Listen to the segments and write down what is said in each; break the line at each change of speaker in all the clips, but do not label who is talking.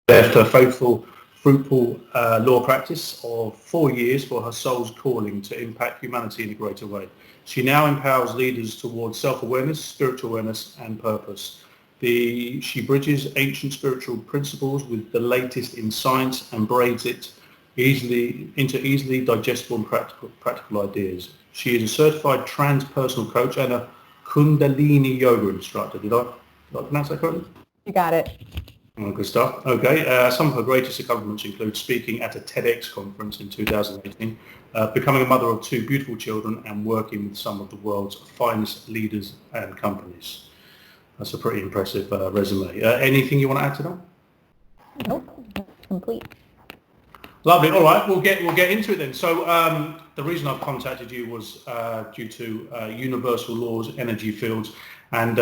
left her faithful, fruitful law practice of 4 years for her soul's calling to impact humanity in a greater way. She now empowers leaders towards self-awareness, spiritual awareness, and purpose. She bridges ancient spiritual principles with the latest in science and braids it into easily digestible and practical ideas. She is a certified transpersonal coach and a Kundalini yoga instructor. Did I pronounce that correctly?
You got it.
Oh, good stuff. Okay. Some of her greatest accomplishments include speaking at a TedX conference in 2018, becoming a mother of 2 beautiful children, and working with some of the world's finest leaders and companies. That's a pretty impressive resume. Anything you want to add to that?
Nope. Complete.
Lovely. All right, we'll get into it then. So the reason I've contacted you was due to universal laws, energy fields, and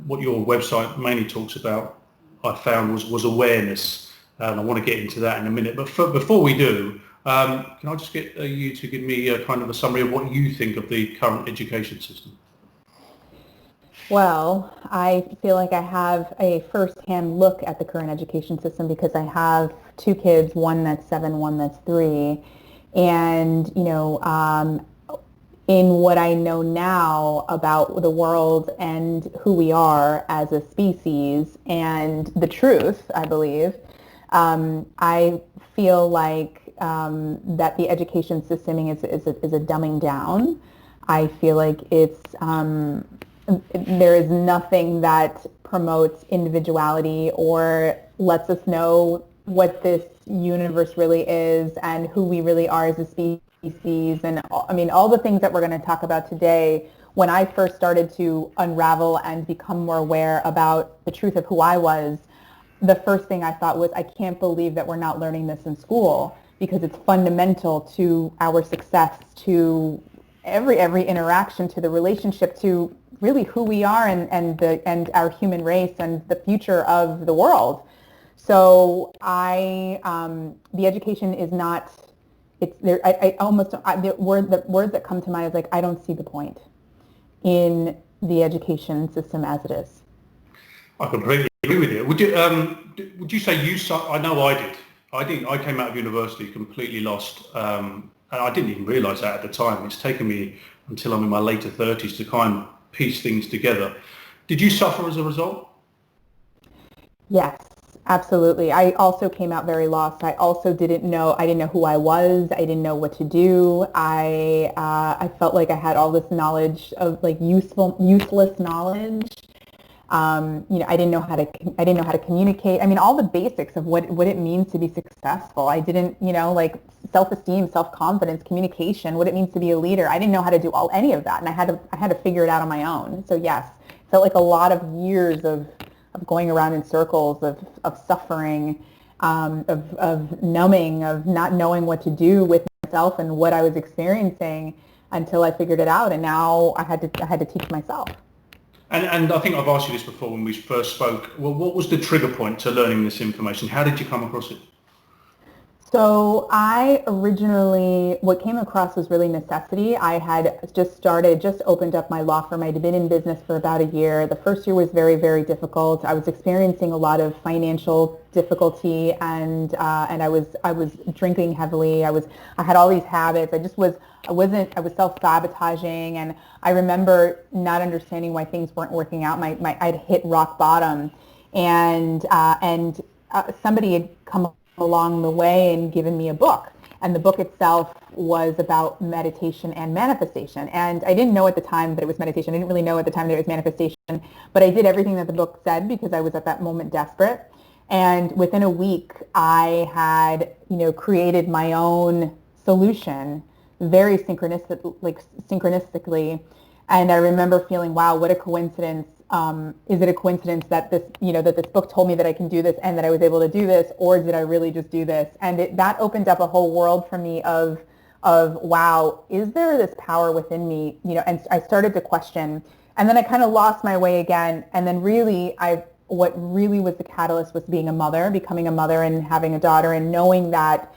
what your website mainly talks about, I found, was awareness. And I want to get into that in a minute. But before we do, can I just get you to give me a kind of a summary of what you think of the current education system?
Well, I feel like I have a first-hand look at the current education system because I have 2 kids, one that's 7, one that's 3. And, in what I know now about the world and who we are as a species and the truth, I believe, I feel like that the education system is a dumbing down. I feel like there is nothing that promotes individuality or lets us know what this universe really is and who we really are as a species. And I mean, all the things that we're going to talk about today, when I first started to unravel and become more aware about the truth of who I was, the first thing I thought was, I can't believe that we're not learning this in school, because it's fundamental to our success, to every interaction, to the relationship, to really who we are and our human race and the future of the world. So the education is not, it's there. The words that come to mind is like, I don't see the point in the education system as it is.
I completely agree with you. Would you say you saw? I know I did. I came out of university completely lost, and I didn't even realise that at the time. It's taken me until I'm in my later 30s to kind of piece things together. Did you suffer as a result?
Yes, absolutely. I also came out very lost. I also didn't know who I was. I didn't know what to do. I felt like I had all this knowledge of like useless knowledge. I didn't know how to communicate. I mean, all the basics of what it means to be successful. I didn't, like self-esteem, self-confidence, communication, what it means to be a leader. I didn't know how to do any of that, and I had to figure it out on my own. So yes, it felt like a lot of years of going around in circles, of suffering, of numbing, of not knowing what to do with myself and what I was experiencing until I figured it out, and now I had to teach myself.
And I think I've asked you this before when we first spoke. Well, what was the trigger point to learning this information? How did you come across it?
So what came across was really necessity. I had just opened up my law firm. I'd been in business for about a year. The first year was very, very difficult. I was experiencing a lot of financial difficulty, and I was drinking heavily. I had all these habits. I was self-sabotaging, and I remember not understanding why things weren't working out. I'd hit rock bottom, and somebody had come along the way and given me a book, and the book itself was about meditation and manifestation. And I didn't know at the time that it was meditation. I didn't really know at the time that it was manifestation, but I did everything that the book said because I was at that moment desperate. And within a week, I had created my own solution very synchronistically. And I remember feeling, wow, what a coincidence. Is it a coincidence that this book told me that I can do this and that I was able to do this, or did I really just do this? And that opened up a whole world for me of wow, is there this power within me? And I started to question, and then I kind of lost my way again. And then what really was the catalyst was becoming a mother and having a daughter, and knowing that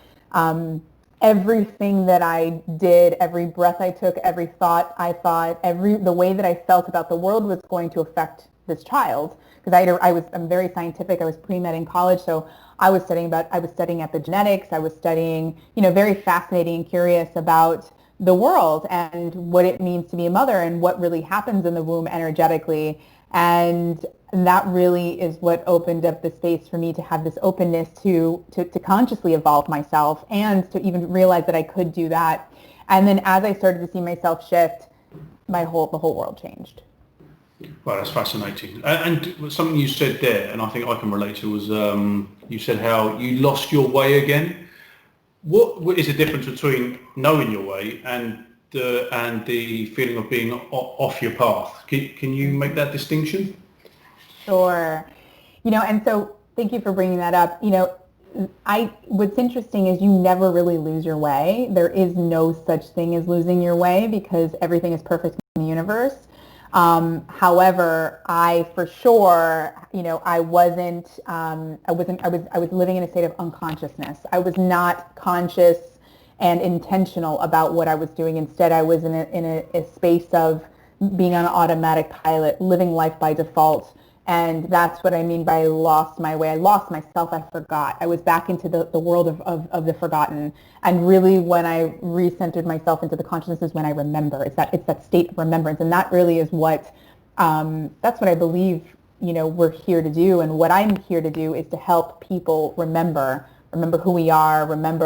everything that I did, every breath I took, every thought I thought, the way that I felt about the world was going to affect this child. Because I'm very scientific. I was pre-med in college, so I was studying epigenetics. I was studying, very fascinating and curious about the world and what it means to be a mother and what really happens in the womb energetically. And that really is what opened up the space for me to have this openness to consciously evolve myself and to even realize that I could do that. And then as I started to see myself shift, the whole world changed.
Well, that's fascinating. And something you said there, and I think I can relate to, was you said how you lost your way again. What is the difference between knowing your way and the feeling of being off your path? Can you make that distinction?
Sure. And so thank you for bringing that up. What's interesting is you never really lose your way. There is no such thing as losing your way because everything is perfect in the universe. However, I for sure, I was living in a state of unconsciousness. I was not conscious and intentional about what I was doing. Instead, I was in a space of being on automatic pilot, living life by default. And that's what I mean by I lost my way. I lost myself. I forgot. I was back into the world of the forgotten. And really when I recentered myself into the consciousness is when I remember. It's that state of remembrance. And that really is that's what I believe, we're here to do. And what I'm here to do is to help people remember who we are,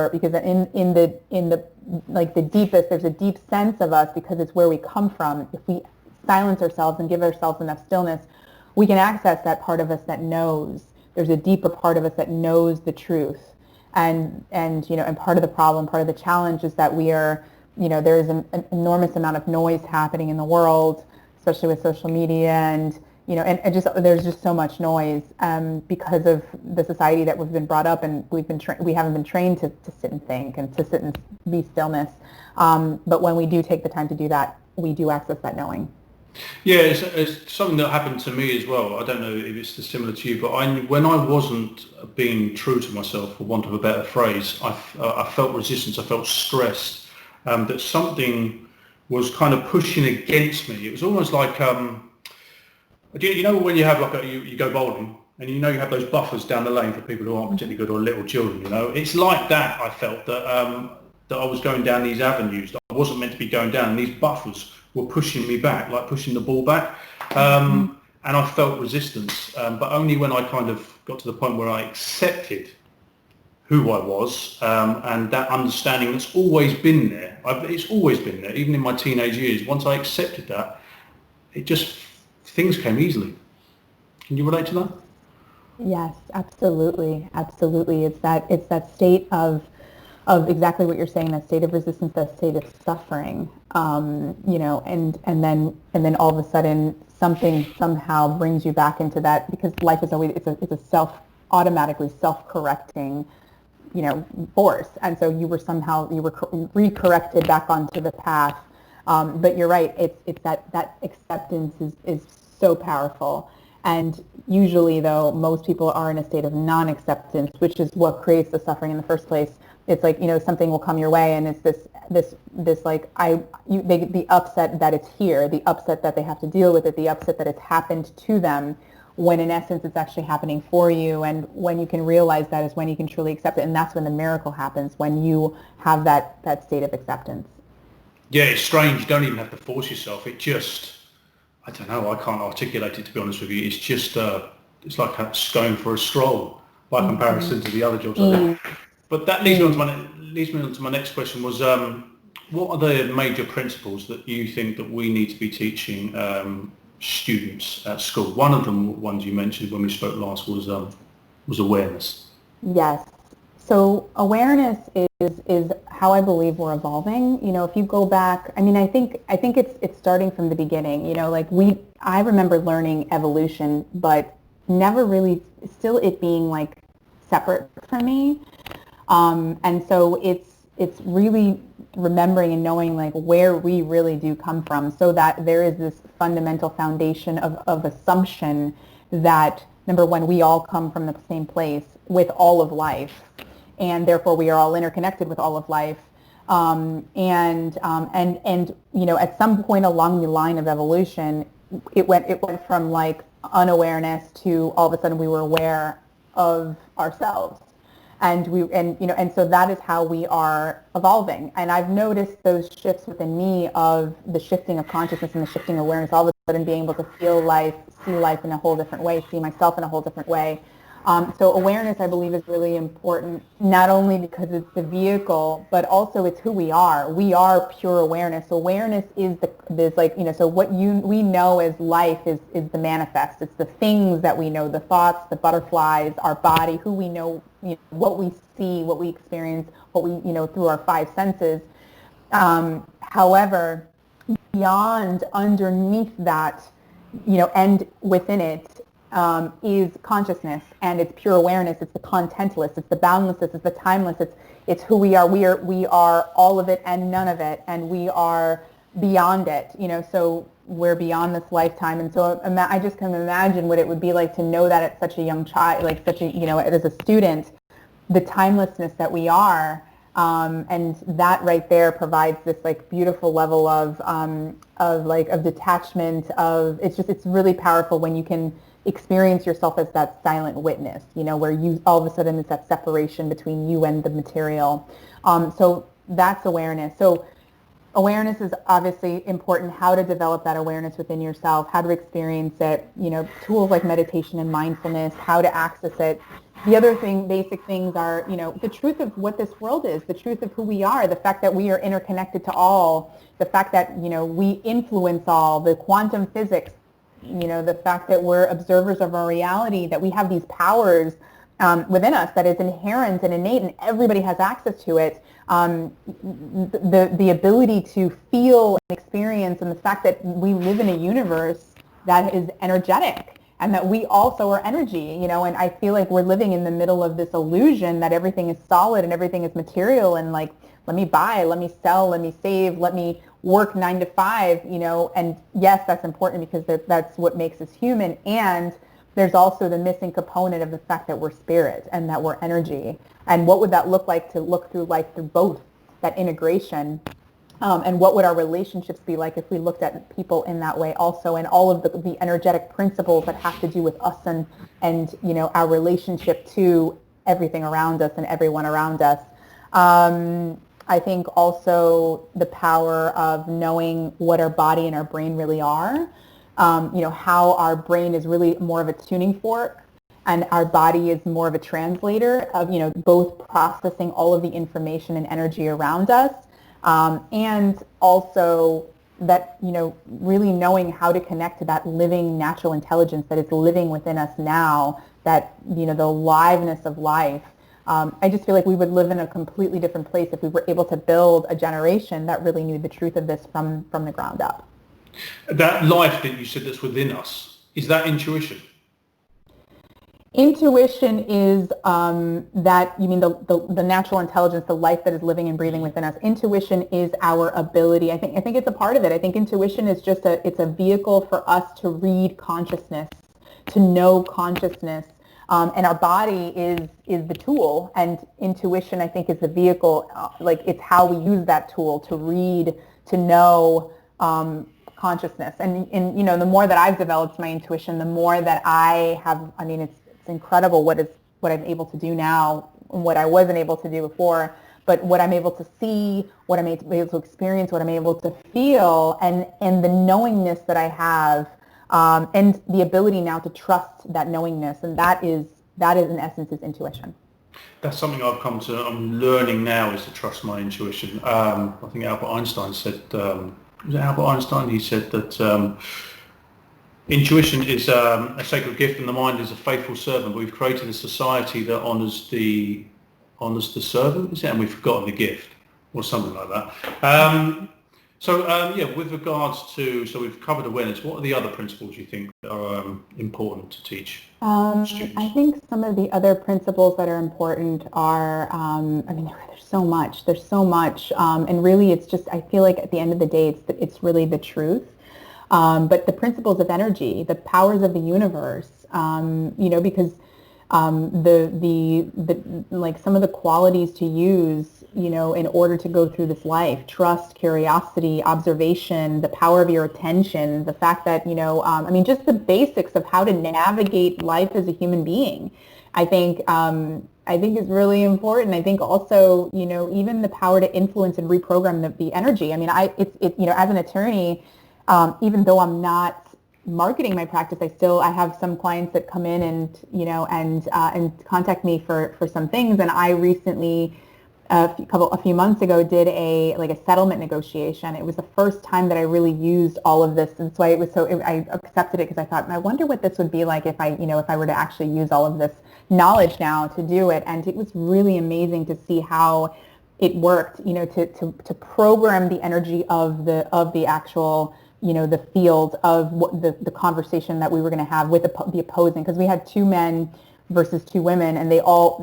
because in the like the deepest, there's a deep sense of us because it's where we come from. If we silence ourselves and give ourselves enough stillness, we can access that part of us that knows. There's a deeper part of us that knows the truth. And part of the problem, part of the challenge is that we are, there is an enormous amount of noise happening in the world, especially with social media and there's just so much noise because of the society that we've been brought up and we haven't been trained to sit and think and to sit and be stillness. But when we do take the time to do that, we do access that knowing.
Yeah, it's something that happened to me as well. I don't know if it's similar to you, but when I wasn't being true to myself, for want of a better phrase, I felt resistance. I felt stressed that something was kind of pushing against me. It was almost like, when you have you go bowling and you have those buffers down the lane for people who aren't particularly good or little children. It's like that. I felt that I was going down these avenues that I wasn't meant to be going down, and these buffers were pushing me back, like pushing the ball back. And I felt resistance, but only when I kind of got to the point where I accepted who I was and that understanding that's always been there. It's always been there, even in my teenage years. Once I accepted that, things came easily. Can you relate to that?
Yes, absolutely. It's that state of exactly what you're saying, that state of resistance, that state of suffering, and then all of a sudden something somehow brings you back into that, because life is always, it's a automatically self-correcting, force. And so you were recorrected back onto the path. But you're right, it's that acceptance is so powerful. And usually though, most people are in a state of non-acceptance, which is what creates the suffering in the first place. It's like, something will come your way and it's this like, the upset that it's here, the upset that they have to deal with it, the upset that it's happened to them, when in essence it's actually happening for you. And when you can realize that is when you can truly accept it. And that's when the miracle happens, when you have that state of acceptance.
Yeah, it's strange. You don't even have to force yourself. It just, I don't know, I can't articulate it, to be honest with you. It's just, it's like going for a stroll by comparison to the other jobs I did. But that leads me on to my next question was, what are the major principles that you think that we need to be teaching students at school? One of them, ones you mentioned when we spoke last, was awareness.
Yes. So awareness is how I believe we're evolving. If you go back, I think it's starting from the beginning. I remember learning evolution, but never really, still it being like separate from me. And so it's really remembering and knowing like where we really do come from, so that there is this fundamental foundation of assumption that, number one, we all come from the same place with all of life. and therefore we are all interconnected with all of life. And you know, at some point along the line of evolution, it went from like unawareness to all of a sudden we were aware of ourselves. And so that is how we are evolving. And I've noticed those shifts within me of the shifting of consciousness and the shifting awareness, all of a sudden being able to feel life, see life in a whole different way, see myself in a whole different way. So awareness, I believe, is really important, not only because it's the vehicle, but also it's who we are. We are pure awareness. Awareness is like, you know, so what we know as life is the manifest. It's the things that we know, the thoughts, the butterflies, our body, who we know, you know, what we see, what we experience, what we, you know, through our five senses. However, beyond, underneath that, you know, and within it, is consciousness, and it's pure awareness. It's the contentless, it's the boundlessness, it's the timeless. It's who we are. We are all of it and none of it, and we are beyond it. You know, so we're beyond this lifetime. And so I just can imagine what it would be like to know that at such a young child, like such a, you know, as a student, the timelessness that we are. And that right there provides this like beautiful level of detachment. It's really powerful when you can experience yourself as that silent witness, you know, where you all of a sudden it's that separation between you and the material. So that's awareness. So awareness is obviously important. How to develop that awareness within yourself, how to experience it, you know, tools like meditation and mindfulness, how to access it. The other thing, basic things are, you know, the truth of what this world is, the truth of who we are, the fact that we are interconnected to all, the fact that, you know, we influence all, the quantum physics, you know, the fact that we're observers of our reality, that we have these powers within us that is inherent and innate, and everybody has access to it. The ability to feel and experience, and the fact that we live in a universe that is energetic, and that we also are energy, you know, and I feel like we're living in the middle of this illusion that everything is solid and everything is material, and like, let me buy, let me sell, let me save, let me work 9 to 5, you know, and yes, that's important because that's what makes us human. And there's also the missing component of the fact that we're spirit and that we're energy. And what would that look like to look through life through both, that integration? And what would our relationships be like if we looked at people in that way also, and all of the energetic principles that have to do with us and you know, our relationship to everything around us and everyone around us. I think also the power of knowing what our body and our brain really are, you know, how our brain is really more of a tuning fork and our body is more of a translator of, you know, both processing all of the information and energy around us, and also that, you know, really knowing how to connect to that living natural intelligence that is living within us now, that, you know, the aliveness of life. I just feel like we would live in a completely different place if we were able to build a generation that really knew the truth of this from the ground up.
That life that you said that's within us, is that intuition?
Intuition is that, you mean the natural intelligence, the life that is living and breathing within us. Intuition is our ability. I think it's a part of it. I think intuition is just it's a vehicle for us to read consciousness, to know consciousness. And our body is the tool, and intuition, I think, is the vehicle. Like, it's how we use that tool to read, to know consciousness. And you know, the more that I've developed my intuition, the more that I have. I mean, it's incredible what I'm able to do now, and what I wasn't able to do before. But what I'm able to see, what I'm able to experience, what I'm able to feel, and the knowingness that I have. And the ability now to trust that knowingness, and that is in essence is intuition.
That's something I'm learning now, is to trust my intuition. I think Albert Einstein said, was it Albert Einstein? He said that intuition is a sacred gift and the mind is a faithful servant. But we've created a society that honours the servant, is it? And we've forgotten the gift, or something like that. So with regards to, so we've covered awareness, what are the other principles you think are important to teach students?
I think some of the other principles that are important are, I mean, there's so much, and really it's just, I feel like at the end of the day, it's really the truth. But the principles of energy, the powers of the universe, you know, because like some of the qualities to use, in order to go through this life: trust, curiosity, observation, the power of your attention, the fact that, just the basics of how to navigate life as a human being. I think is really important. I think also, even the power to influence and reprogram the energy. I mean, as an attorney, even though I'm not marketing my practice, I have some clients that come in and contact me for some things. And I recently, a few months ago, did a settlement negotiation. It was the first time that I really used all of this, and so I accepted it because I thought, I wonder what this would be like if I were to actually use all of this knowledge now to do it. And it was really amazing to see how it worked, to program the energy of the actual, the field of what the conversation that we were going to have with the opposing, because we had two men versus two women, and they all,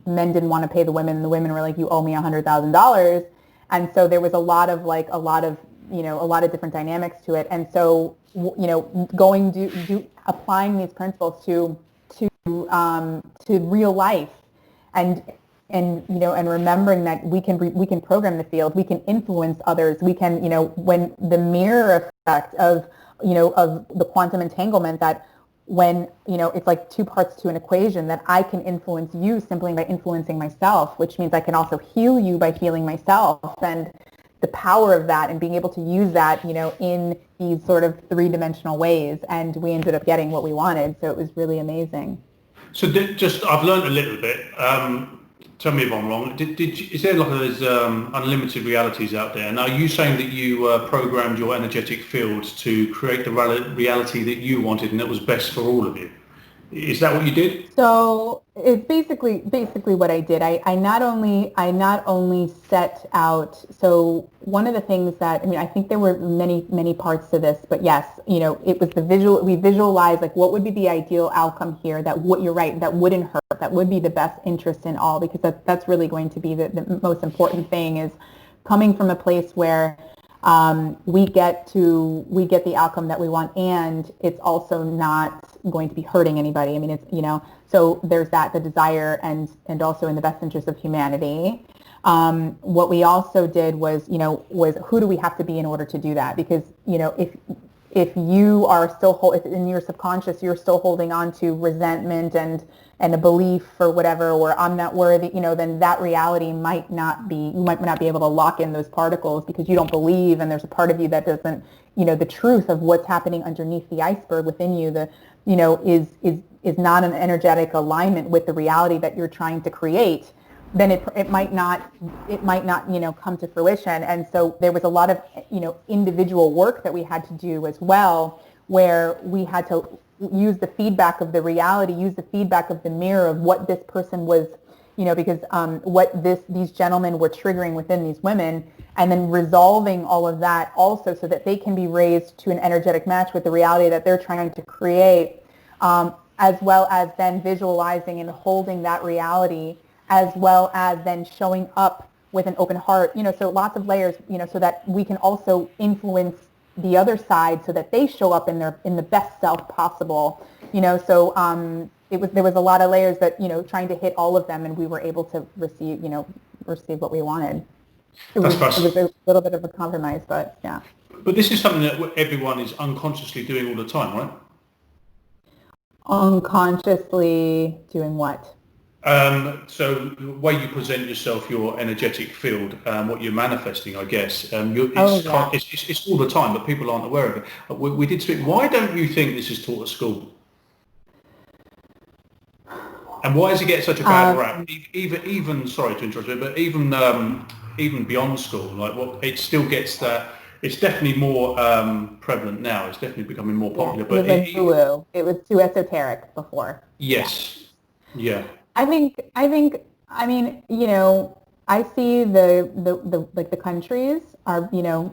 men didn't want to pay the women, and the women were like, you owe me $100,000. And so there was a lot of different dynamics to it. And so, applying these principles to real life, and remembering that we can program the field, we can influence others, we can, when the mirror effect of the quantum entanglement, that when, it's like two parts to an equation, that I can influence you simply by influencing myself, which means I can also heal you by healing myself. And the power of that, and being able to use that, in these sort of three-dimensional ways. And we ended up getting what we wanted. So it was really amazing.
So I've learned a little bit. Tell me if I'm wrong. Is there those unlimited realities out there? And are you saying that you programmed your energetic field to create the reality that you wanted, and that was best for all of you? Is that what you did?
So it's basically what I did. I not only set out. So one of the things that, I think there were many parts to this, but yes, it was the visual. We visualized what would be the ideal outcome here. You're right. That wouldn't hurt. That would be the best interest in all, because that's really going to be the most important thing, is coming from a place where we get the outcome that we want, and it's also not going to be hurting anybody. It's, so there's the desire, and also in the best interest of humanity. What we also did was who do we have to be in order to do that? Because, if you are still if in your subconscious you're still holding on to resentment and a belief for whatever, or I'm not worthy, then that reality you might not be able to lock in those particles, because you don't believe, and there's a part of you that doesn't, the truth of what's happening underneath the iceberg within you, is not an energetic alignment with the reality that you're trying to create. Then it might not come to fruition. And so there was a lot of individual work that we had to do as well, where we had to use the feedback of the reality, use the feedback of the mirror of what this person was, because what these gentlemen were triggering within these women, and then resolving all of that also, so that they can be raised to an energetic match with the reality that they're trying to create, as well as then visualizing and holding that reality, as well as then showing up with an open heart, so lots of layers, so that we can also influence the other side, so that they show up in the best self possible, so there was a lot of layers that, trying to hit all of them, and we were able to receive what we wanted. It was a little bit of a compromise, but yeah.
But this is something that everyone is unconsciously doing all the time, right?
Unconsciously doing what?
So the way you present yourself, your energetic field, what you're manifesting, I guess, it's all the time, but people aren't aware of it. We did speak. Why don't you think this is taught at school? And why does it get such a bad rap? Even sorry to interrupt you, but even beyond school, it still gets that. It's definitely more prevalent now. It's definitely becoming more popular.
But it was too esoteric before.
Yes. Yeah.
I see the countries are, when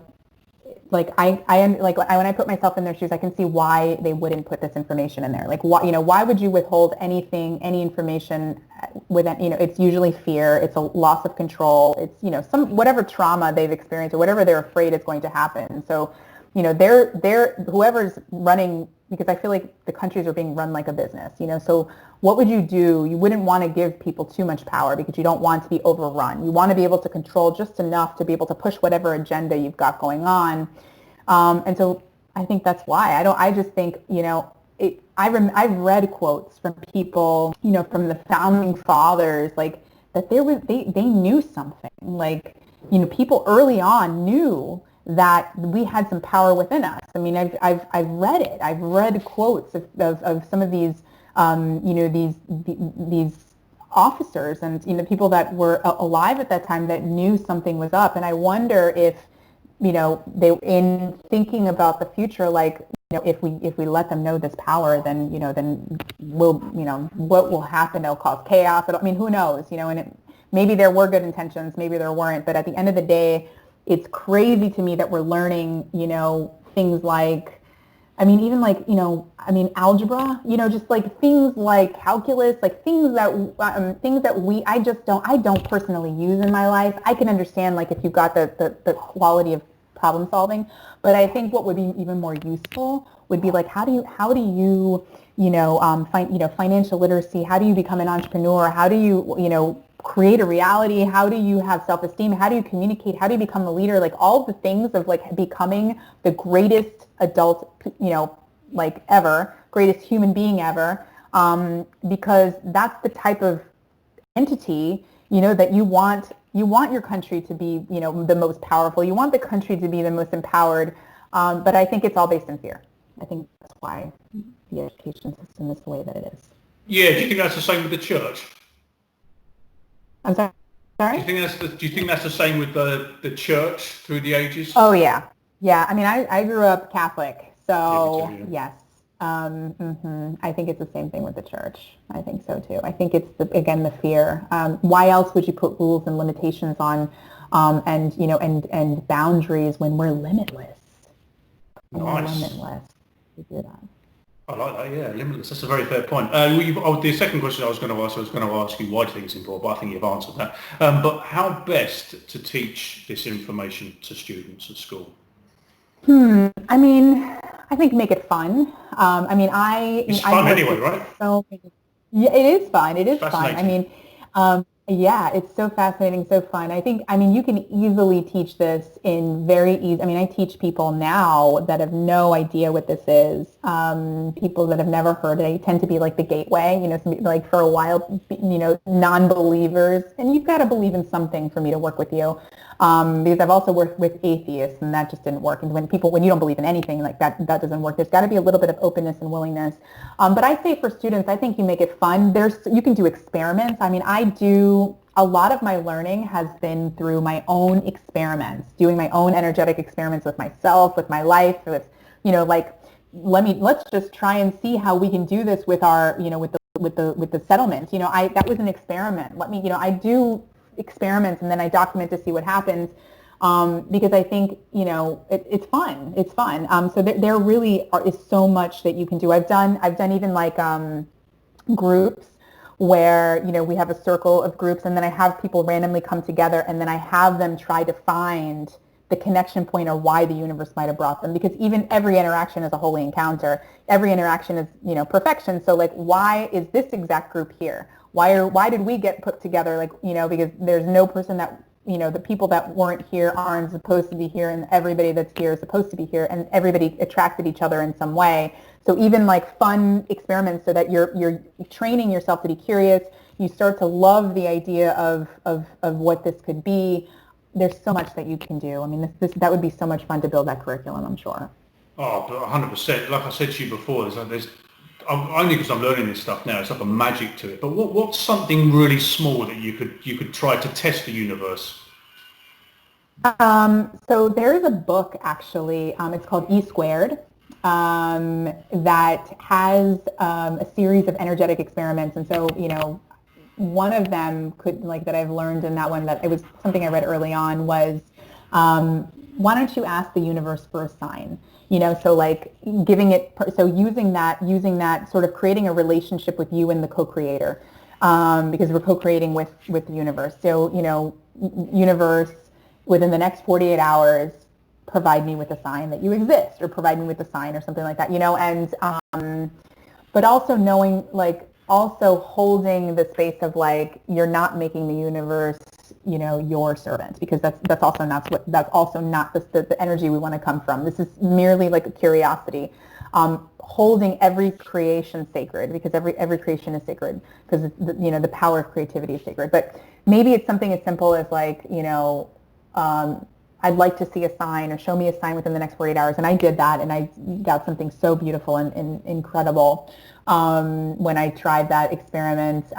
I put myself in their shoes, I can see why they wouldn't put this information in there. Why would you withhold any information it's usually fear, it's a loss of control, it's, whatever trauma they've experienced or whatever they're afraid is going to happen. So, they're whoever's running because I feel like the countries are being run like a business, so what would you do? You wouldn't want to give people too much power because you don't want to be overrun. You want to be able to control just enough to be able to push whatever agenda you've got going on. And so I think that's why. I just think, I've read quotes from people, from the founding fathers, like that they knew something. Like, people early on knew that we had some power within us. I mean, I've read it. I've read quotes of some of these, these officers and, people that were alive at that time that knew something was up. And I wonder if, they, in thinking about the future, like, if we let them know this power, then, then we'll, what will happen? It'll cause chaos. I mean, who knows, and maybe there were good intentions, maybe there weren't. But at the end of the day, it's crazy to me that we're learning, things like, even like, algebra, just like things like calculus, like things that I don't personally use in my life. I can understand, like, if you've got the quality of problem solving, but I think what would be even more useful would be like, how do you financial literacy, how do you become an entrepreneur, how do you, create a reality, how do you have self-esteem, how do you communicate, how do you become a leader, like all of the things of like becoming the greatest adult, like ever, greatest human being ever, because that's the type of entity, that you want your country to be, the most powerful, you want the country to be the most empowered, but I think it's all based in fear. I think that's why the education system is the way that it is.
Yeah, do you think that's the same with the church?
I'm sorry?
Do you think that's the same with the church through the ages?
Oh, yeah. Yeah. I mean, I grew up Catholic, so
Yeah,
yes. I think it's the same thing with the church. I think so too. I think it's the fear. Why else would you put rules and limitations on, and boundaries when we're limitless?
Nice.
We're limitless. We do that.
I like that, yeah, limitless. That's a very fair point. The second question I was going to ask you why do you think it's important, but I think you've answered that. But how best to teach this information to students at school?
I mean, I think make it fun.
It's fun anyway, right?
Yeah, it is fun. It is fun. I mean, yeah, it's so fascinating, so fun. I mean, you can easily teach this in very easy. I mean, I teach people now that have no idea what this is. People that have never heard it. I tend to be like the gateway, like for a while, non-believers. And you've got to believe in something for me to work with you. Because I've also worked with atheists and that just didn't work. And when you don't believe in anything, like that doesn't work. There's got to be a little bit of openness and willingness. But I say for students, I think you make it fun. You can do experiments. I mean, a lot of my learning has been through my own experiments, doing my own energetic experiments with myself, with my life, with, let's just try and see how we can do this with our, with the settlement. That was an experiment. I do experiments and then I document to see what happens, because I think, it's fun. It's fun. So there really is so much that you can do. I've done even like groups where, we have a circle of groups and then I have people randomly come together and then I have them try to find the connection point or why the universe might have brought them, because even every interaction is a holy encounter. Every interaction is, perfection. So like, why is this exact group here? Why did we get put together? Like, because there's no person that, the people that weren't here aren't supposed to be here and everybody that's here is supposed to be here and everybody attracted each other in some way. So even like fun experiments so that you're training yourself to be curious, you start to love the idea of what this could be. There's so much that you can do. I mean, that would be so much fun to build that curriculum, I'm sure.
Oh, 100%. Like I said to you before, there's only because I'm learning this stuff now, it's like a magic to it. But what's something really small that you could try to test the universe?
So there is a book actually. It's called E Squared. That has a series of energetic experiments, and so one of them that I've learned in that one, that it was something I read early on, was why don't you ask the universe for a sign? So like using that sort of creating a relationship with you and the co-creator, because we're co-creating with the universe. So universe, within the next 48 hours, provide me with a sign that you exist, or provide me with a sign or something like that, and but also knowing, like, also holding the space of, like, you're not making the universe, your servant, because that's also not the energy we want to come from. This is merely like a curiosity, holding every creation sacred, because every creation is sacred, because the power of creativity is sacred. But maybe it's something as simple as, like, I'd like to see a sign, or show me a sign within the next 48 hours. And I did that, and I got something so beautiful and incredible when I tried that experiment.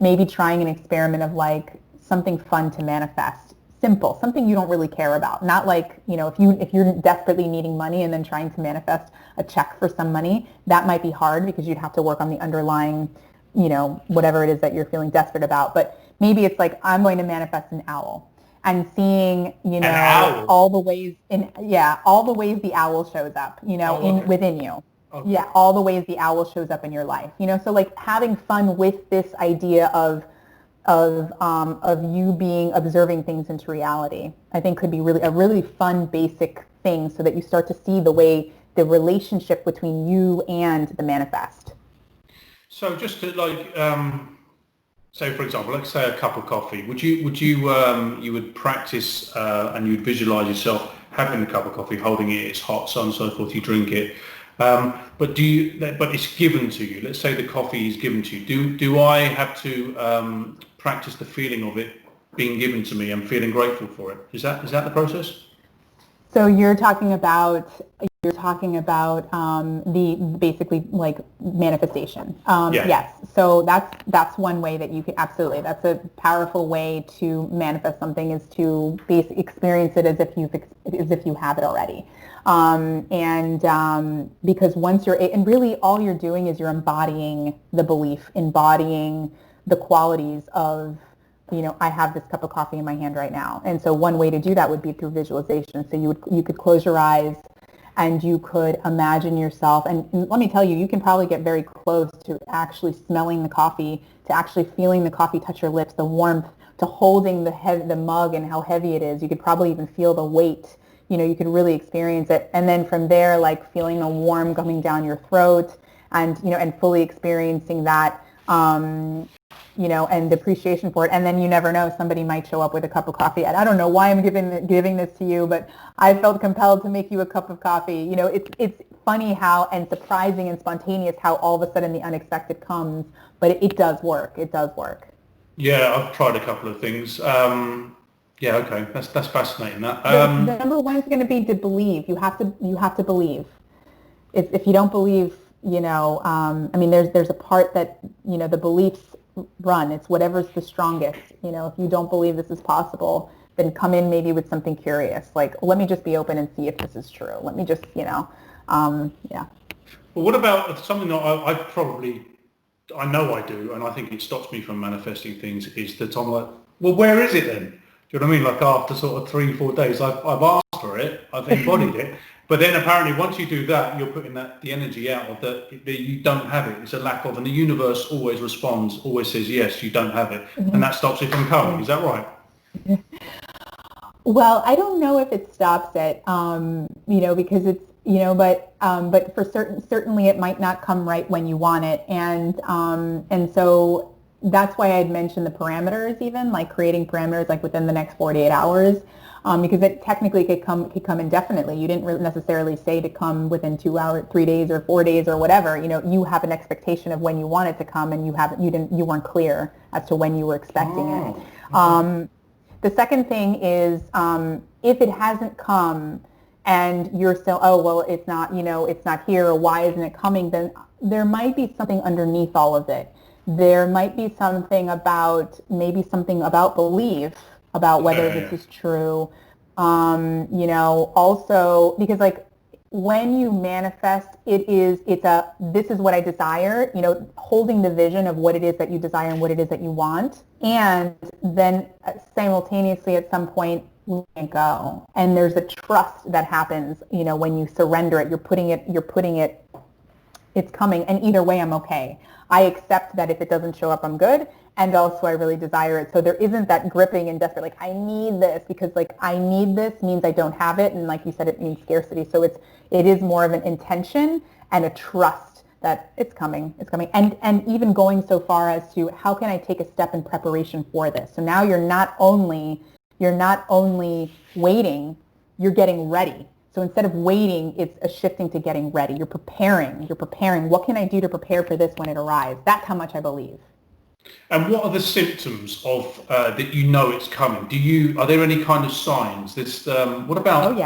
Maybe trying an experiment of, like, something fun to manifest, simple, something you don't really care about. Not like, if you're desperately needing money and then trying to manifest a check for some money, that might be hard, because you'd have to work on the underlying, whatever it is that you're feeling desperate about. But maybe it's like, I'm going to manifest an owl. And seeing, all the ways the owl shows up, within you.
Okay.
Yeah, all the ways the owl shows up in your life. So, like, having fun with this idea of you being observing things into reality, I think could be a really fun, basic thing, so that you start to see the relationship between you and the manifest.
So just to, like, say, for example, let's say a cup of coffee. Would you would practice and you'd visualize yourself having a cup of coffee, holding it, it's hot, so on and so forth. You drink it, but it's given to you. Let's say the coffee is given to you. Do I have to practice the feeling of it being given to me and feeling grateful for it? Is that the process?
So you're talking about the basically, like, manifestation.
Yeah.
Yes. So that's one way that you can, absolutely. That's a powerful way to manifest something, is to experience it as if you have it already. Because once and really all you're doing is you're embodying the belief, embodying the qualities of, I have this cup of coffee in my hand right now. And so one way to do that would be through visualization. So you could close your eyes, and you could imagine yourself. And let me tell you, you can probably get very close to actually smelling the coffee, to actually feeling the coffee touch your lips, the warmth, to holding the mug and how heavy it is. You could probably even feel the weight. You could really experience it. And then from there, like, feeling the warm coming down your throat, and, and fully experiencing that, and appreciation for it. And then you never know, somebody might show up with a cup of coffee. And I don't know why I'm giving this to you, but I felt compelled to make you a cup of coffee. It's funny how, and surprising and spontaneous how all of a sudden the unexpected comes, but it does work. It does work.
Yeah, I've tried a couple of things. Yeah, okay, that's fascinating. That
the number one is going to be to believe. You have to believe. If you don't believe, there's a part that, the beliefs run. It's whatever's the strongest. If you don't believe this is possible, then come in maybe with something curious, like, let me just be open and see if this is true. Let me just, yeah.
Well, what about something that I know I do, and I think it stops me from manifesting things, is that I'm like, well, where is it then? Do you know what I mean? Like, after sort of 3-4 days, I've asked for it, I've embodied it, but then apparently once you do that, you're putting the energy out of that you don't have it. It's a lack of, and the universe always responds, always says, yes, you don't have it, and that stops it from coming. Is that right?
Well, I don't know if it stops it, because it's, but for certainly it might not come right when you want it, and so that's why I'd mentioned the parameters, even like creating parameters like within the next 48 hours, because it technically could come indefinitely. You didn't necessarily say to come within 2 hours, 3 days, or 4 days, or whatever. You have an expectation of when you want it to come, and you weren't clear as to when you were expecting it. Okay. The second thing is, if it hasn't come and you're still, oh, well, it's not, it's not here, or why isn't it coming, then there might be something underneath all of it. There might be something about belief, about whether this is true. Also, because, like, when you manifest, this is what I desire, holding the vision of what it is that you desire and what it is that you want. And then simultaneously at some point, letting go. And there's a trust that happens, when you surrender it, you're putting it it's coming, and either way I'm okay. I accept that if it doesn't show up, I'm good, and also I really desire it. So there isn't that gripping and desperate, like I need this, because like I need this means I don't have it, and like you said, it means scarcity. So it is more of an intention and a trust that it's coming, and even going so far as to how can I take a step in preparation for this. So now you're not only waiting, you're getting ready. So instead of waiting, it's a shifting to getting ready. You're preparing. What can I do to prepare for this when it arrives? That's how much I believe.
And what are the symptoms of that you know it's coming? Are there any kind of signs? What about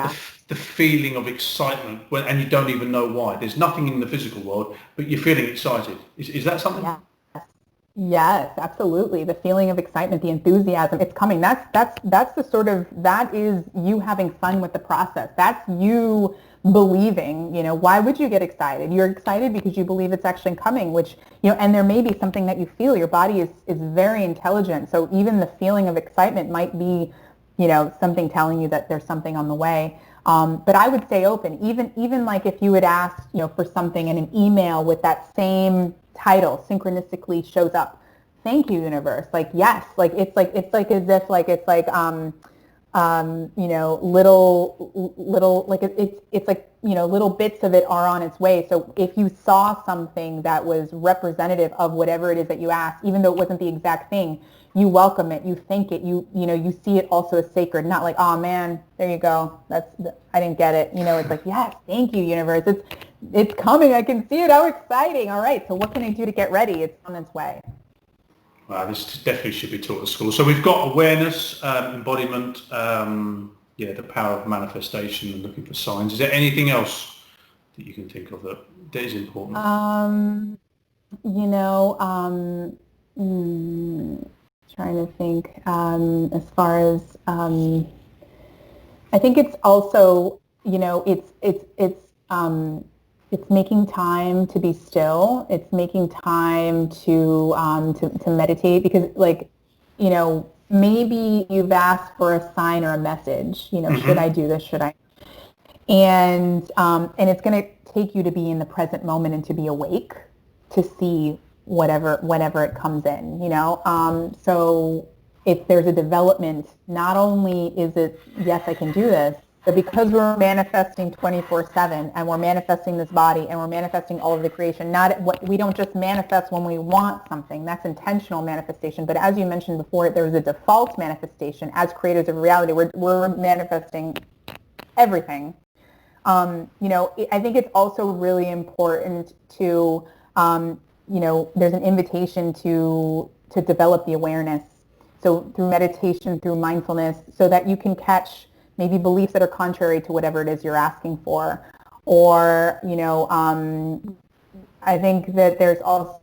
the feeling of excitement and you don't even know why? There's nothing in the physical world, but you're feeling excited. Is that something?
Yeah. Yes, absolutely. The feeling of excitement, the enthusiasm, it's coming. That is you having fun with the process. That's you believing, why would you get excited? You're excited because you believe it's actually coming, which, and there may be something that you feel. Your body is very intelligent. So even the feeling of excitement might be, something telling you that there's something on the way. But I would stay open. Even like if you had asked, for something in an email with that same title synchronistically shows up. Thank you, universe. Like, yes, like it's like as if like it's like little like it's like little bits of it are on its way. So if you saw something that was representative of whatever it is that you asked, even though it wasn't the exact thing, you welcome it, you thank it, you see it also as sacred, not like, oh man, there you go, I didn't get it. It's like, yes, thank you, universe. It's coming. I can see it. How exciting. All right. So what can I do to get ready? It's on its way.
Wow, this definitely should be taught at school. So we've got awareness, embodiment, the power of manifestation and looking for signs. Is there anything else that you can think of that is important?
Trying to think as far as I think it's also, it's making time to be still. It's making time to meditate, because maybe you've asked for a sign or a message. Should I do this? Should I? And it's going to take you to be in the present moment and to be awake to see whenever it comes in. So if there's a development, not only is it, yes, I can do this, but because we're manifesting 24/7 and we're manifesting this body and we're manifesting all of the creation, we don't just manifest when we want something. That's intentional manifestation. But as you mentioned before, there's a default manifestation. As creators of reality, we're manifesting everything. I think it's also really important to, there's an invitation to develop the awareness. So through meditation, through mindfulness, so that you can catch maybe beliefs that are contrary to whatever it is you're asking for. Or, I think that there's also,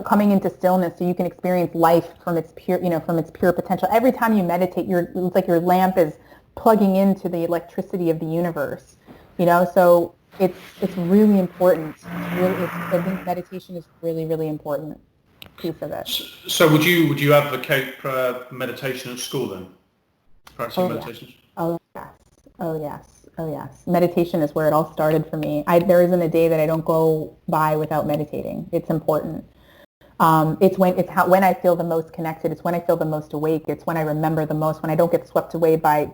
coming into stillness so you can experience life from its pure potential. Every time you meditate, it's like your lamp is plugging into the electricity of the universe, so it's really important. I think meditation is really, really important piece of it.
So would you advocate meditation at school then? Practicing meditation?
Yeah. Oh yes. Meditation is where it all started for me. There isn't a day that I don't go by without meditating. It's important. It's when I feel the most connected. It's when I feel the most awake. It's when I remember the most. When I don't get swept away by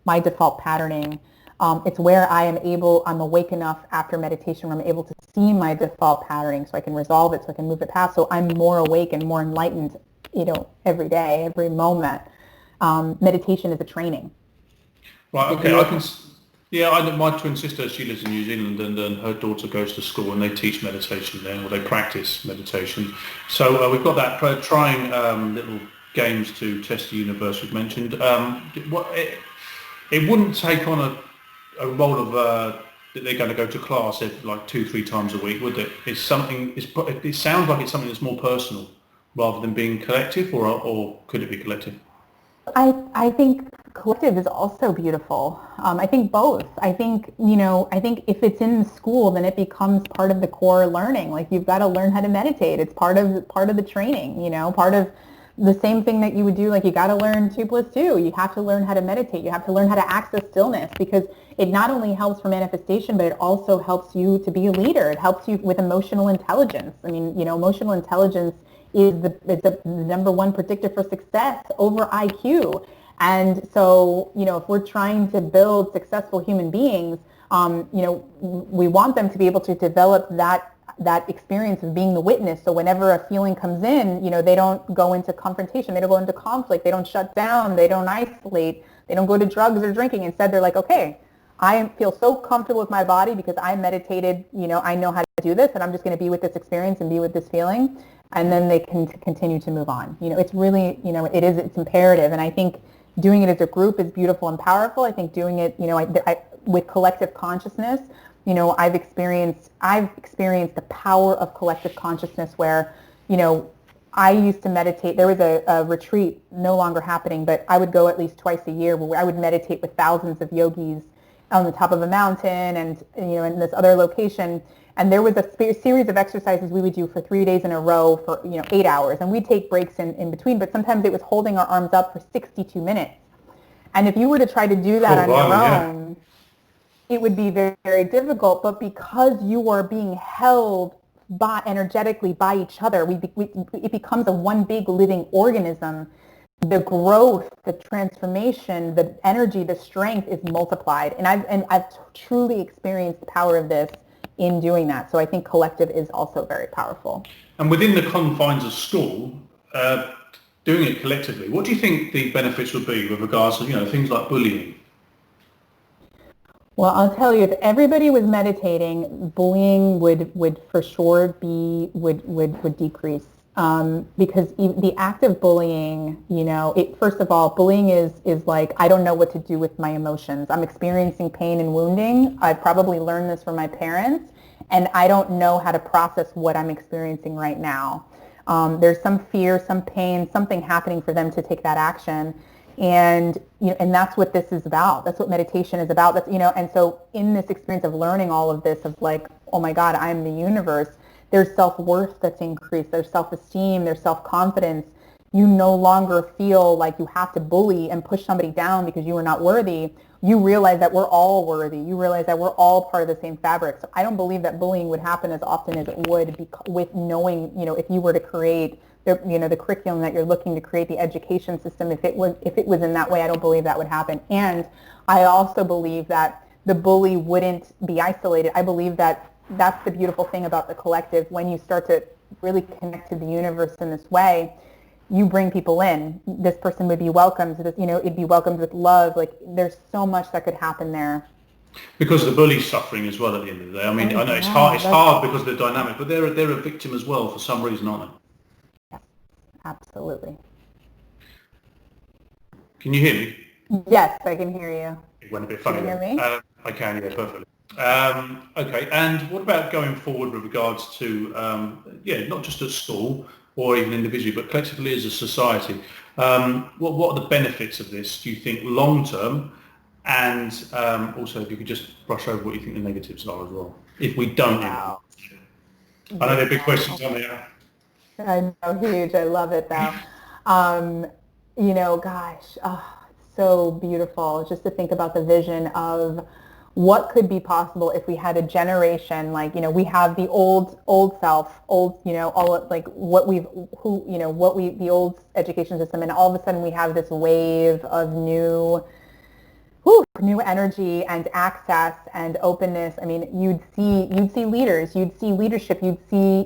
my default patterning. It's where I'm awake enough after meditation where I'm able to see my default patterning so I can resolve it, so I can move it past. So I'm more awake and more enlightened, every day, every moment. Meditation is a training.
Right, okay. My twin sister, she lives in New Zealand, and her daughter goes to school and they teach meditation there, or they practice meditation. So we've got that, trying little games to test the universe we've mentioned. It wouldn't take on a role of that they're going to go to class like 2-3 times a week, would it? It sounds like it's something that's more personal rather than being collective, or could it be collective?
I think collective is also beautiful. I think both. I think if it's in school, then it becomes part of the core learning. Like, you've got to learn how to meditate. It's part of the training, part of the same thing that you would do, like you got to learn 2+2. You have to learn how to meditate. You have to learn how to access stillness, because it not only helps for manifestation, but it also helps you to be a leader. It helps you with emotional intelligence. I mean, emotional intelligence is the number one predictor for success over IQ. And so, if we're trying to build successful human beings, we want them to be able to develop that experience of being the witness. So whenever a feeling comes in, they don't go into confrontation, they don't go into conflict, they don't shut down, they don't isolate, they don't go to drugs or drinking. Instead, they're like, okay, I feel so comfortable with my body because I meditated, I know how to do this, and I'm just going to be with this experience and be with this feeling. And then they can continue to move on. It's really, it's imperative. And I think doing it as a group is beautiful and powerful. I think doing it, with collective consciousness, I've experienced the power of collective consciousness where, I used to meditate. There was a retreat, no longer happening, but I would go at least twice a year where I would meditate with thousands of yogis on the top of a mountain and, in this other location. And there was a series of exercises we would do for 3 days in a row for, 8 hours. And we'd take breaks in between, but sometimes it was holding our arms up for 62 minutes. And if you were to try to do that on your own, it would be very, very difficult. But because you are being held energetically by each other, it becomes a one big living organism. The growth, the transformation, the energy, the strength is multiplied. And I've truly experienced the power of this in doing that. So I think collective is also very powerful.
And within the confines of school, doing it collectively, what do you think the benefits would be with regards to, things like bullying?
Well, I'll tell you, if everybody was meditating, bullying would for sure would decrease. Because the act of bullying, first of all, bullying is like, I don't know what to do with my emotions. I'm experiencing pain and wounding. I probably learned this from my parents, and I don't know how to process what I'm experiencing right now. There's some fear, some pain, something happening for them to take that action. And, and that's what this is about. That's what meditation is about. That's, and so in this experience of learning all of this, of like, oh my God, I'm the universe, there's self-worth that's increased, there's self-esteem, there's self-confidence. You no longer feel like you have to bully and push somebody down because you are not worthy. You realize that we're all worthy. You realize that we're all part of the same fabric. So I don't believe that bullying would happen as often as it would with knowing, if you were to create the curriculum that you're looking to create, the education system, if it was in that way, I don't believe that would happen. And I also believe that the bully wouldn't be isolated. I believe that that's the beautiful thing about the collective. When you start to really connect to the universe in this way, you bring people in. This person would be welcomed. It'd be welcomed with love. Like, there's so much that could happen there.
Because the bully's suffering as well at the end of the day. I mean, I know it's hard because of the dynamic, but they're a victim as well for some reason, aren't they?
Yes, absolutely.
Can you hear me?
Yes, I can hear you.
It went a bit funny.
Can you hear me?
I can, yeah, perfectly. Okay, and what about going forward with regards to, not just at school or even individually, but collectively as a society? What are the benefits of this, do you think, long term? And also, if you could just brush over what you think the negatives are as well, if we don't. Wow. I know they're big questions, aren't they?
I know, huge. I love it, though. So beautiful just to think about the vision of what could be possible if we had a generation like, we have the old self, all like the old education system, and all of a sudden we have this wave of new energy and access and openness. I mean, you'd see leaders, you'd see leadership, you'd see,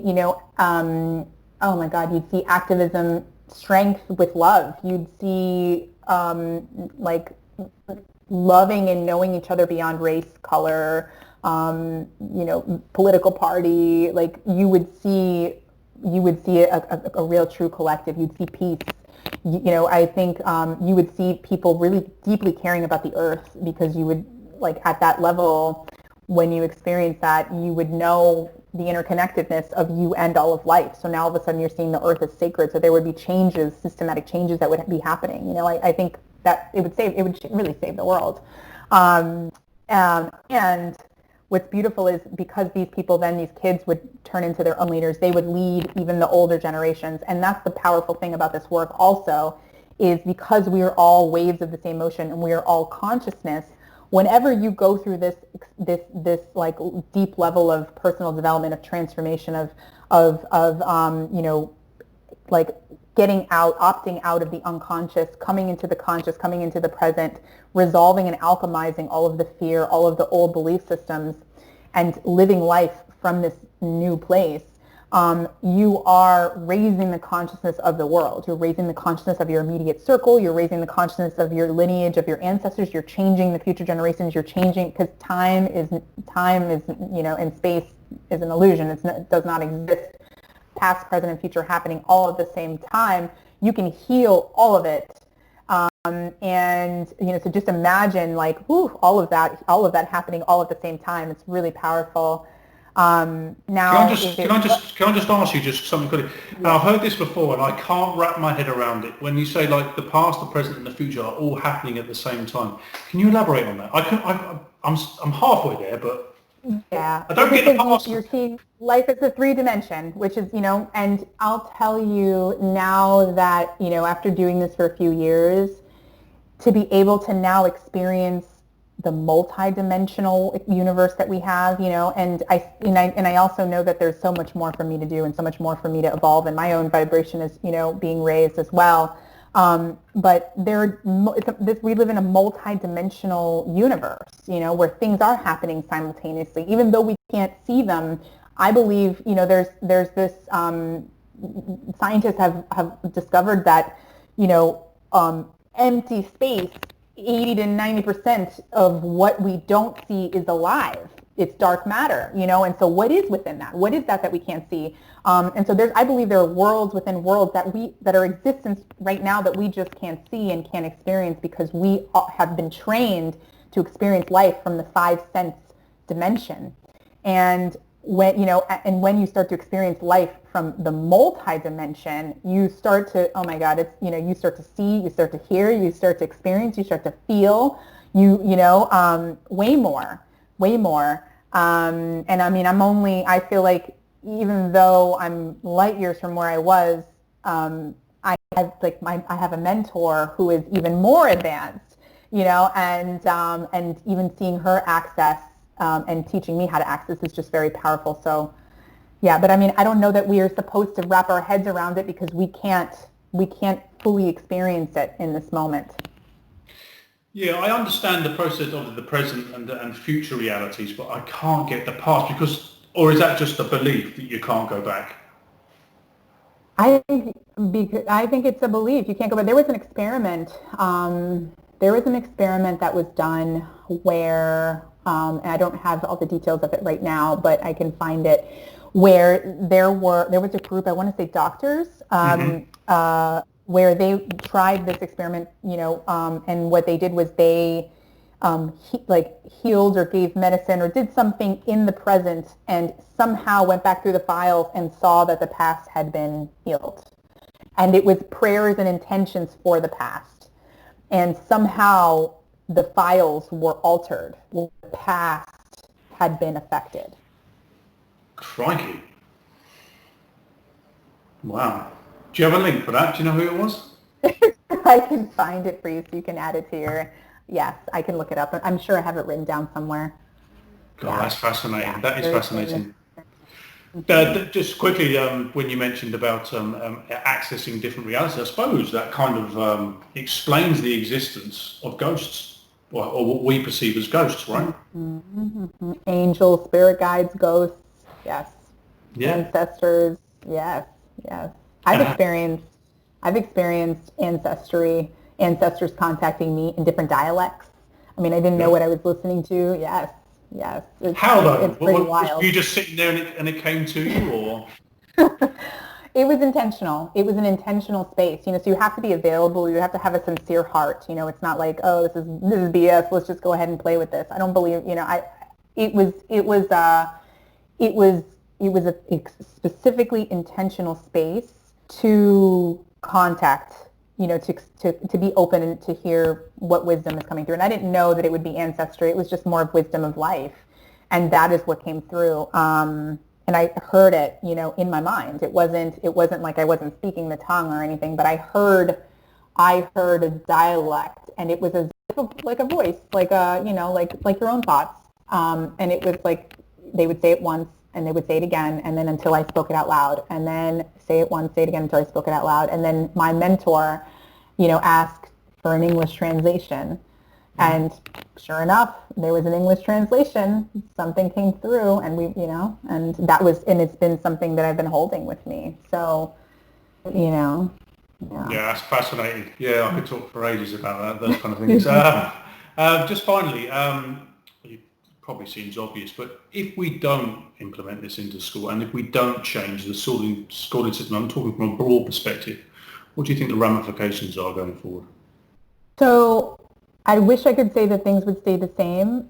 oh my God, you'd see activism, strength with love. You'd see loving and knowing each other beyond race, color, political party. Like you would see a real true collective. You'd see peace. I think you would see people really deeply caring about the earth, because you would, like, at that level, when you experience that, you would know the interconnectedness of you and all of life. So now all of a sudden you're seeing the earth as sacred. So there would be changes, systematic changes that would be happening. I think that it would really save the world. And what's beautiful is because these people then, these kids would turn into their own leaders, they would lead even the older generations. And that's the powerful thing about this work also, is because we are all waves of the same motion and we are all consciousness. Whenever you go through this like deep level of personal development, of transformation, of you know, like getting out, opting out of the unconscious, coming into the conscious, coming into the present, resolving and alchemizing all of the fear, all of the old belief systems, and living life from this new place, you are raising the consciousness of the world. You're raising the consciousness of your immediate circle. You're raising the consciousness of your lineage, of your ancestors. You're changing the future generations. You're changing, because time is, you know, and space is an illusion. It does not exist. Past, present, and future happening all at the same time. You can heal all of it. And, you know, so just imagine like, all of that happening all at the same time. It's really powerful. Now,
can I just ask you just something quickly? Yeah. I've heard this before, and I can't wrap my head around it. When you say like the past, the present, and the future are all happening at the same time, can you elaborate on that? I'm halfway there, but
yeah,
I don't get the past.
You're seeing life as a 3-dimension, which is, you know, and I'll tell you now that, you know, after doing this for a few years, to be able to now experience the multi-dimensional universe that we have, you know, and I also know that there's so much more for me to do and so much more for me to evolve, and my own vibration is, you know, being raised as well. But we live in a multi-dimensional universe, you know, where things are happening simultaneously, even though we can't see them. I believe, you know, there's this, scientists have discovered that, you know, empty space, 80 to 90% of what we don't see is alive. It's dark matter, you know, and so what is within that? What is that we can't see? And so I believe there are worlds within worlds that are existence right now that we just can't see and can't experience, because we have been trained to experience life from the 5 sense dimension. And when you start to experience life from the multi-dimension, you start to, oh my God, it's, you know, you start to see, you start to hear, you start to experience, you start to feel, way more. And I mean, I feel like even though I'm light years from where I was, I have a mentor who is even more advanced, you know, and even seeing her access and teaching me how to access is just very powerful. So yeah, but I mean, I don't know that we are supposed to wrap our heads around it, because we can't fully experience it in this moment.
Yeah, I understand the process of the present and future realities, but I can't get the past, or is that just a belief that you can't go back?
I think it's a belief. You can't go back. There was an experiment. That was done where, and I don't have all the details of it right now, but I can find it, where there was a group, I want to say doctors, where they tried this experiment, you know, and what they did was they healed or gave medicine or did something in the present, and somehow went back through the files and saw that the past had been healed. And it was prayers and intentions for the past. And somehow the files were altered. The past had been affected.
Crikey. Wow. Do you have a link for that? Do you know who it was?
I can find it for you so you can add it to your... Yes, I can look it up. I'm sure I have it written down somewhere.
God, yeah. That's fascinating. Yeah, that is fascinating. Just quickly, when you mentioned about accessing different realities, I suppose that kind of explains the existence of ghosts, or what we perceive as ghosts, right?
Mm-hmm. Angels, spirit guides, ghosts, yes. Yeah. Ancestors, yes. I've experienced ancestors contacting me in different dialects. I mean, I didn't know what I was listening to. Yes.
How though?
It's pretty wild.
Were you just sitting there and it came to you, or?
It was intentional. It was an intentional space, you know, so you have to be available. You have to have a sincere heart. You know, it's not like, oh, this is BS. Let's just go ahead and play with this. I don't believe, you know, it was a specifically intentional space to contact, you know, to be open and to hear what wisdom is coming through. And I didn't know that it would be ancestry. It was just more of wisdom of life. And that is what came through. And I heard it, you know, in my mind. It wasn't like I wasn't speaking the tongue or anything, but I heard a dialect, and it was as if like a voice, like a, you know, like your own thoughts. And it was like they would say it once, and they would say it again, and then until I spoke it out loud, and then say it once, say it again until I spoke it out loud. And then my mentor, you know, asked for an English translation. And sure enough, there was an English translation. Something came through, and we, you know, and it's been something that I've been holding with me. So, you know, yeah.
Yeah, that's fascinating. Yeah, I could talk for ages about that, those kind of things. Just finally, it probably seems obvious, but if we don't implement this into school, and if we don't change the schooling system, I'm talking from a broad perspective, what do you think the ramifications are going forward?
So I wish I could say that things would stay the same,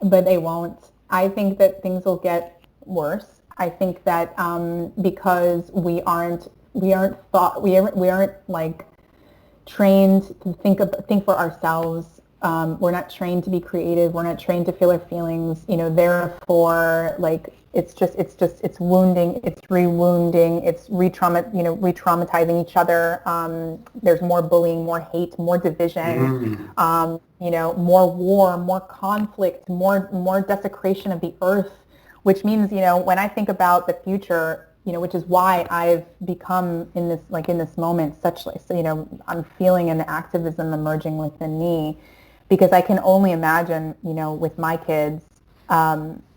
but they won't. I think that things will get worse. I think that because we aren't like trained to think for ourselves. We're not trained to be creative. We're not trained to feel our feelings. You know, therefore, like it's wounding, it's re-wounding, it's re-traumatizing each other. There's more bullying, more hate, more division. You know, more war, more conflict, more desecration of the earth. Which means, you know, when I think about the future, you know, which is why I've become in this moment such, you know, I'm feeling an activism emerging within me, because I can only imagine, you know, with my kids,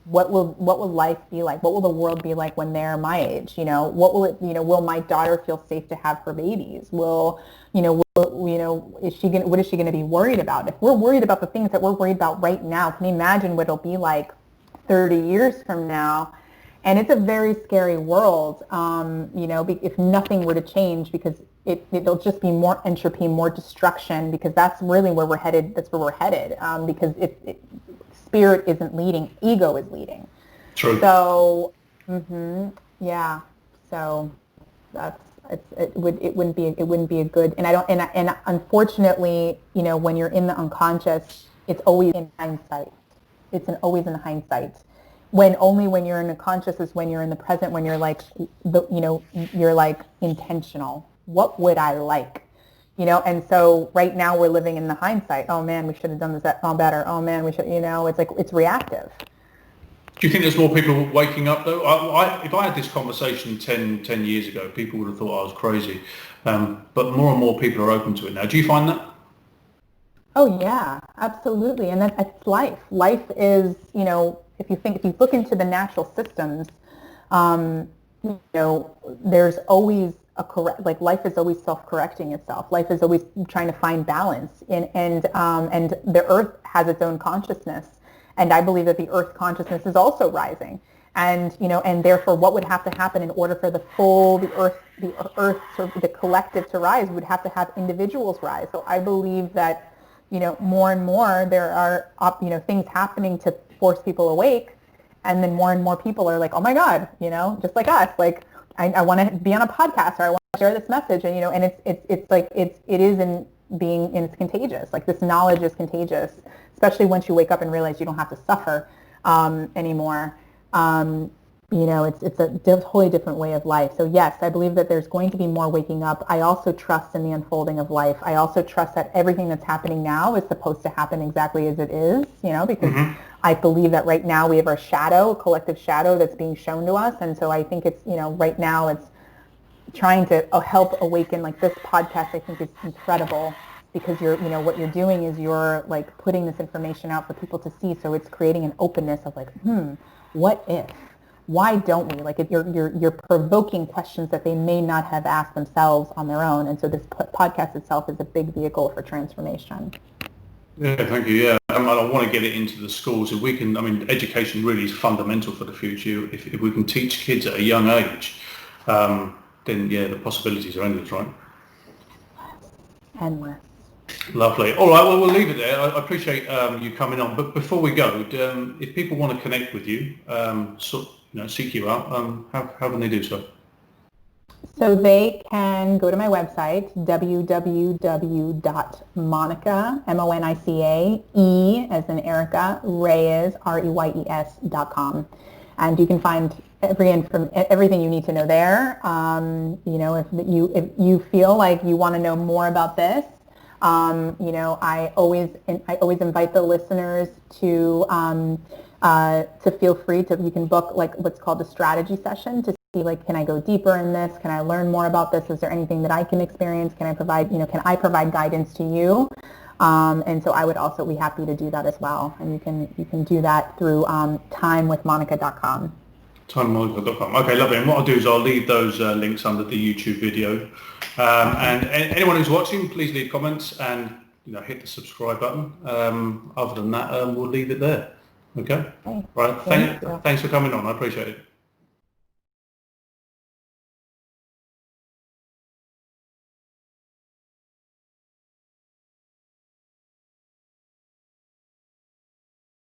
what will life be like? What will the world be like when they're my age? You know, will my daughter feel safe to have her babies? What is she going to be worried about? If we're worried about the things that we're worried about right now, can you imagine what it'll be like 30 years from now? And it's a very scary world, you know, if nothing were to change, because it'll just be more entropy, more destruction, because that's really where we're headed. That's where we're headed, because spirit isn't leading, ego is leading.
True.
So, yeah. So it wouldn't be a good. And unfortunately, you know, when you're in the unconscious, it's always in hindsight. Always in hindsight. When you're in the conscious is when you're in the present, when you're like, you're like intentional. What would I like? You know, and so right now we're living in the hindsight. Oh man, we should have done this better. Oh man, we should, you know, it's like, it's reactive.
Do you think there's more people waking up though? If I had this conversation 10 years ago, people would have thought I was crazy. But more and more people are open to it now. Do you find that?
Oh yeah, absolutely. And that's life. Life is, you know, if you look into the natural systems, you know, there's always life is always self-correcting itself. Life is always trying to find balance and the earth has its own consciousness. And I believe that the earth consciousness is also rising. And, you know, and therefore what would have to happen in order for the earth, the collective to rise, would have to have individuals rise. So I believe that, you know, more and more there are, you know, things happening to force people awake, and then more and more people are like, oh my God, you know, just like us, like I want to be on a podcast, or I want to share this message, and you know, and it's contagious. Like this knowledge is contagious, especially once you wake up and realize you don't have to suffer anymore. You know, it's a totally different way of life. So yes, I believe that there's going to be more waking up. I also trust in the unfolding of life. I also trust that everything that's happening now is supposed to happen exactly as it is, you know, because I believe that right now we have our shadow, a collective shadow that's being shown to us. And so I think it's, you know, right now it's trying to help awaken. Like this podcast, I think is incredible, because you're, you know, what you're doing is you're like putting this information out for people to see. So it's creating an openness of like, what if? Why don't we? Like, you're provoking questions that they may not have asked themselves on their own. And so this podcast itself is a big vehicle for transformation.
Yeah, thank you. Yeah, I want to get it into the schools. If we can, I mean, education really is fundamental for the future. If we can teach kids at a young age, then yeah, the possibilities are endless, right?
Endless.
Lovely. All right, well, we'll leave it there. I appreciate you coming on. But before we go, if people want to connect with you, seek you out, how can they do so?
So they can go to my website, www.monica, M-O-N-I-C-A, as in Erica, Reyes, R-E-Y-E-S.com. And you can find everything you need to know there. If you feel like you want to know more about this, I always invite the listeners to feel free to, you can book like what's called a strategy session to see, like, can I go deeper in this? Can I learn more about this? Is there anything that I can experience? Can I provide guidance to you? And so I would also be happy to do that as well. And you can do that through timewithmonica.com.
TimewithMonica.com. Okay, lovely. And what I'll do is I'll leave those links under the YouTube video. And anyone who's watching, please leave comments and hit the subscribe button. Other than that, we'll leave it there. Okay. Right. Thanks for coming on. I appreciate it.